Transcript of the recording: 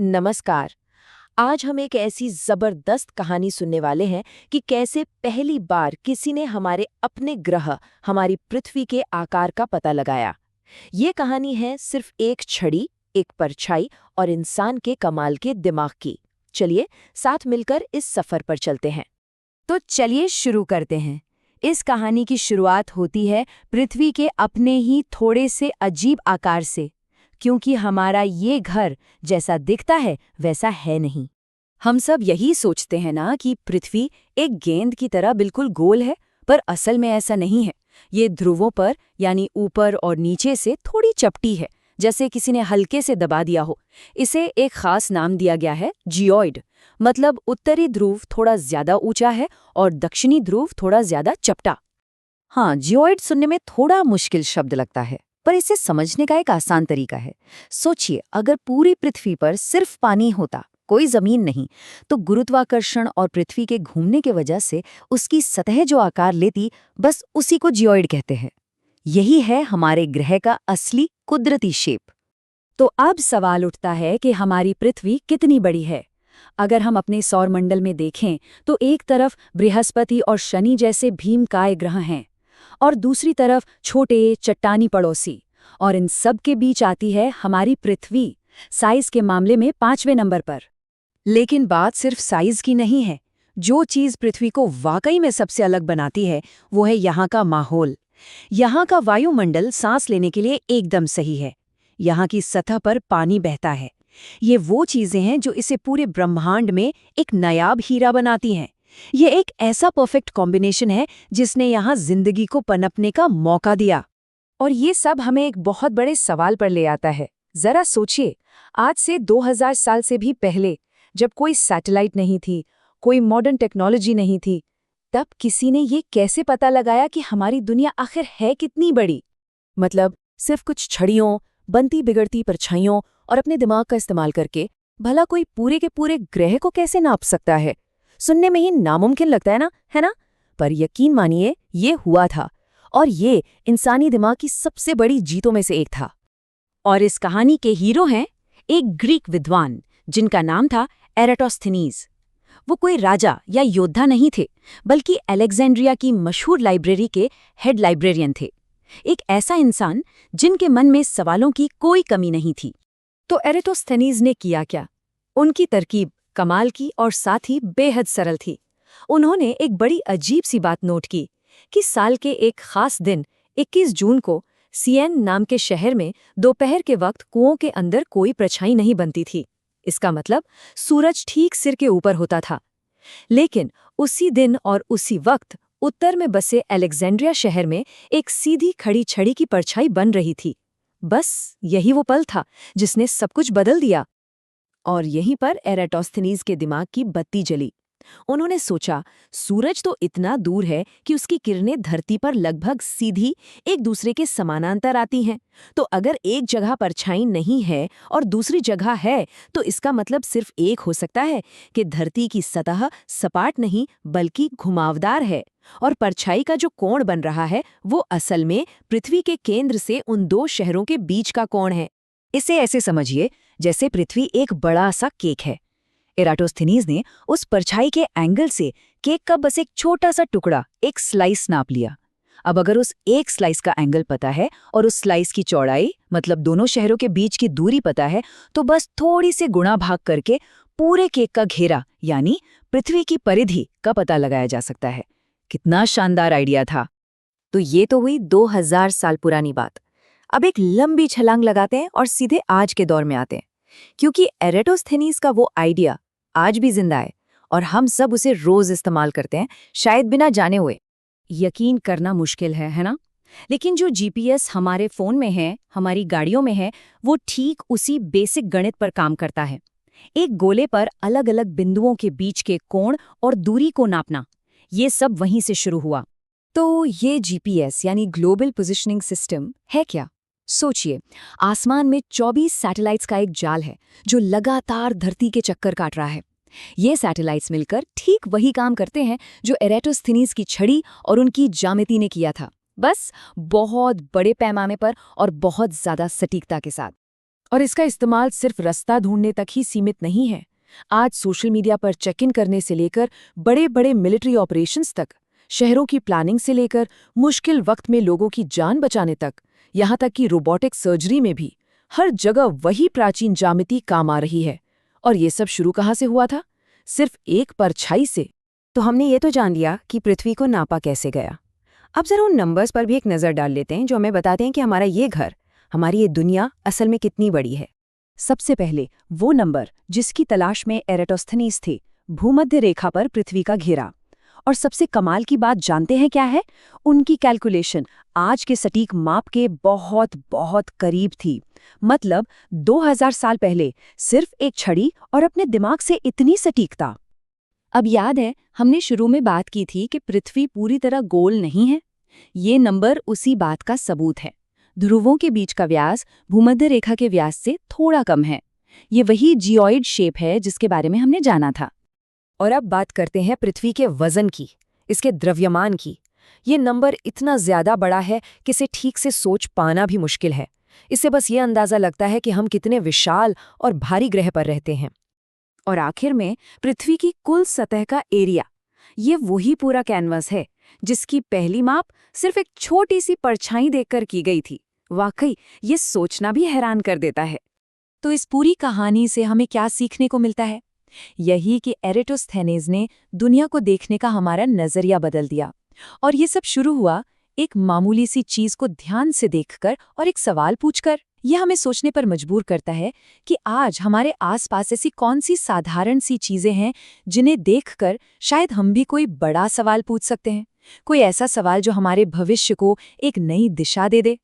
नमस्कार। आज हम एक ऐसी जबरदस्त कहानी सुनने वाले हैं कि कैसे पहली बार किसी ने हमारे अपने ग्रह, हमारी पृथ्वी के आकार का पता लगाया। ये कहानी है सिर्फ एक छड़ी, एक परछाई और इंसान के कमाल के दिमाग की। चलिए साथ मिलकर इस सफर पर चलते हैं। तो चलिए शुरू करते हैं। इस कहानी की शुरुआत होती है पृथ्वी के अपने ही थोड़े से अजीब आकार से, क्योंकि हमारा ये घर जैसा दिखता है वैसा है नहीं। हम सब यही सोचते हैं ना कि पृथ्वी एक गेंद की तरह बिल्कुल गोल है, पर असल में ऐसा नहीं है। ये ध्रुवों पर यानी ऊपर और नीचे से थोड़ी चपटी है, जैसे किसी ने हल्के से दबा दिया हो। इसे एक खास नाम दिया गया है, जियोइड। मतलब उत्तरी ध्रुव थोड़ा ज्यादा ऊंचा है और दक्षिणी ध्रुव थोड़ा ज्यादा चपटा। हाँ, जियोइड सुनने में थोड़ा मुश्किल शब्द लगता है, पर इसे समझने का एक आसान तरीका है। सोचिए, अगर पूरी पृथ्वी पर सिर्फ पानी होता, कोई जमीन नहीं, तो गुरुत्वाकर्षण और पृथ्वी के घूमने की वजह से उसकी सतह जो आकार लेती, बस उसी को जियोइड कहते हैं। यही है हमारे ग्रह का असली कुदरती शेप। तो अब सवाल उठता है कि हमारी पृथ्वी कितनी बड़ी है। अगर हम अपने सौरमंडल में देखें तो एक तरफ बृहस्पति और शनि जैसे भीमकाय ग्रह हैं, और दूसरी तरफ छोटे चट्टानी पड़ोसी। और इन सब के बीच आती है हमारी पृथ्वी, साइज के मामले में 5वें नंबर पर। लेकिन बात सिर्फ साइज की नहीं है। जो चीज पृथ्वी को वाकई में सबसे अलग बनाती है वो है यहाँ का माहौल। यहाँ का वायुमंडल सांस लेने के लिए एकदम सही है। यहाँ की सतह पर पानी बहता है। ये वो चीजें हैं जो इसे पूरे ब्रह्मांड में एक नायाब हीरा बनाती हैं। ये एक ऐसा परफेक्ट कॉम्बिनेशन है जिसने यहाँ जिंदगी को पनपने का मौका दिया। और ये सब हमें एक बहुत बड़े सवाल पर ले आता है। जरा सोचिए, आज से 2000 साल से भी पहले, जब कोई सैटेलाइट नहीं थी, कोई मॉडर्न टेक्नोलॉजी नहीं थी, तब किसी ने ये कैसे पता लगाया कि हमारी दुनिया आखिर है कितनी बड़ी? मतलब सिर्फ कुछ छड़ियों, बनती बिगड़ती परछाइयों और अपने दिमाग का इस्तेमाल करके भला कोई पूरे के पूरे ग्रह को कैसे नाप सकता है? सुनने में ही नामुमकिन लगता है ना? पर यकीन मानिए, ये हुआ था, और ये इंसानी दिमाग की सबसे बड़ी जीतों में से एक था। और इस कहानी के हीरो हैं एक ग्रीक विद्वान जिनका नाम था एराटोस्थेनीज। वो कोई राजा या योद्धा नहीं थे, बल्कि अलेक्जेंड्रिया की मशहूर लाइब्रेरी के हेड लाइब्रेरियन थे। एक ऐसा इंसान जिनके मन में सवालों की कोई कमी नहीं थी। तो एराटोस्थेनीज ने किया क्या? उनकी तरकीब कमाल की और साथ ही बेहद सरल थी। उन्होंने एक बड़ी अजीब सी बात नोट की कि साल के एक खास दिन 21 जून को सिएन नाम के शहर में दोपहर के वक्त कुओं के अंदर कोई परछाई नहीं बनती थी। इसका मतलब सूरज ठीक सिर के ऊपर होता था। लेकिन उसी दिन और उसी वक्त उत्तर में बसे अलेक्जेंड्रिया शहर में एक सीधी खड़ी छड़ी की परछाई बन रही थी। बस यही वो पल था जिसने सब कुछ बदल दिया। और यहीं पर एराटोस्थेनीज के दिमाग की बत्ती जली। उन्होंने सोचा, सूरज तो इतना दूर है कि उसकी किरणें धरती पर लगभग सीधी एक दूसरे के समानांतर आती हैं। तो अगर एक जगह परछाई नहीं है और दूसरी जगह है, तो इसका मतलब सिर्फ एक हो सकता है कि धरती की सतह सपाट नहीं बल्कि घुमावदार है, और परछाई का जो कोण बन रहा है वो असल में पृथ्वी के केंद्र से उन दो शहरों के बीच का कोण है। इसे ऐसे समझिए जैसे पृथ्वी एक बड़ा सा केक है। एराटोस्थेनीज ने उस परछाई के एंगल से केक का बस एक छोटा सा टुकड़ा, एक स्लाइस नाप लिया। अब अगर उस एक स्लाइस का एंगल पता है और उस स्लाइस की चौड़ाई मतलब दोनों शहरों के बीच की दूरी पता है, तो बस थोड़ी से गुणा भाग करके पूरे केक का घेरा यानी पृथ्वी की परिधि का पता लगाया जा सकता है। कितना शानदार आइडिया था। तो ये तो हुई 2000 साल पुरानी बात। अब एक लंबी छलांग लगाते हैं और सीधे आज के दौर में आते हैं, क्योंकि एराटोस्थेनीज का वो आइडिया आज भी जिंदा है और हम सब उसे रोज इस्तेमाल करते हैं, शायद बिना जाने हुए। यकीन करना मुश्किल है ना? लेकिन जो जीपीएस हमारे फोन में है, हमारी गाड़ियों में है, वो ठीक उसी बेसिक गणित पर काम करता है। एक गोले पर अलग अलग बिंदुओं के बीच के कोण और दूरी को नापना, ये सब वहीं से शुरू हुआ। तो ये जीपीएस यानी ग्लोबल पोजिशनिंग सिस्टम है क्या? सोचिए, आसमान में 24 सैटेलाइट्स का एक जाल है जो लगातार धरती के चक्कर काट रहा है। ये सैटेलाइट्स मिलकर ठीक वही काम करते हैं जो एराटोस्थेनीज की छड़ी और उनकी ज्यामिति ने किया था, बस बहुत बड़े पैमाने पर और बहुत ज्यादा सटीकता के साथ। और इसका इस्तेमाल सिर्फ रास्ता ढूंढने तक ही सीमित नहीं है। आज सोशल मीडिया पर चेक इन करने से लेकर बड़े बड़े मिलिट्री ऑपरेशंस तक, शहरों की प्लानिंग से लेकर मुश्किल वक्त में लोगों की जान बचाने तक, यहाँ तक कि रोबोटिक सर्जरी में भी हर जगह वही प्राचीन ज्यामिति काम आ रही है। और ये सब शुरू कहाँ से हुआ था? सिर्फ एक परछाई से। तो हमने ये तो जान लिया कि पृथ्वी को नापा कैसे गया। अब जरा उन नंबर्स पर भी एक नज़र डाल लेते हैं जो हमें बताते हैं कि हमारा ये घर, हमारी ये दुनिया असल में कितनी बड़ी है। सबसे पहले वो नंबर जिसकी तलाश में एरेटोस्थनीज थे, भूमध्य रेखा पर पृथ्वी का घेरा। और सबसे कमाल की बात जानते हैं क्या है? उनकी कैलकुलेशन आज के सटीक माप के बहुत बहुत करीब थी। मतलब 2000 साल पहले सिर्फ एक छड़ी और अपने दिमाग से इतनी सटीकता। अब याद है हमने शुरू में बात की थी कि पृथ्वी पूरी तरह गोल नहीं है। ये नंबर उसी बात का सबूत है। ध्रुवों के बीच का व्यास भूमध्य रेखा के व्यास से थोड़ा कम है। ये वही जियोइड शेप है जिसके बारे में हमने जाना था। और अब बात करते हैं पृथ्वी के वजन की, इसके द्रव्यमान की। ये नंबर इतना ज्यादा बड़ा है कि इसे ठीक से सोच पाना भी मुश्किल है। इससे बस ये अंदाजा लगता है कि हम कितने विशाल और भारी ग्रह पर रहते हैं। और आखिर में पृथ्वी की कुल सतह का एरिया, ये वही पूरा कैनवस है जिसकी पहली माप सिर्फ एक छोटी सी परछाई देखकर की गई थी। वाकई ये सोचना भी हैरान कर देता है। तो इस पूरी कहानी से हमें क्या सीखने को मिलता है? यही कि एरेटोस्थेनेज ने दुनिया को देखने का हमारा नजरिया बदल दिया। और ये सब शुरू हुआ एक मामूली सी चीज को ध्यान से देखकर और एक सवाल पूछकर। यह हमें सोचने पर मजबूर करता है कि आज हमारे आसपास ऐसी कौन सी साधारण सी चीजें हैं जिन्हें देखकर शायद हम भी कोई बड़ा सवाल पूछ सकते हैं। कोई ऐसा सवाल जो हमारे भविष्य को एक नई दिशा दे दे।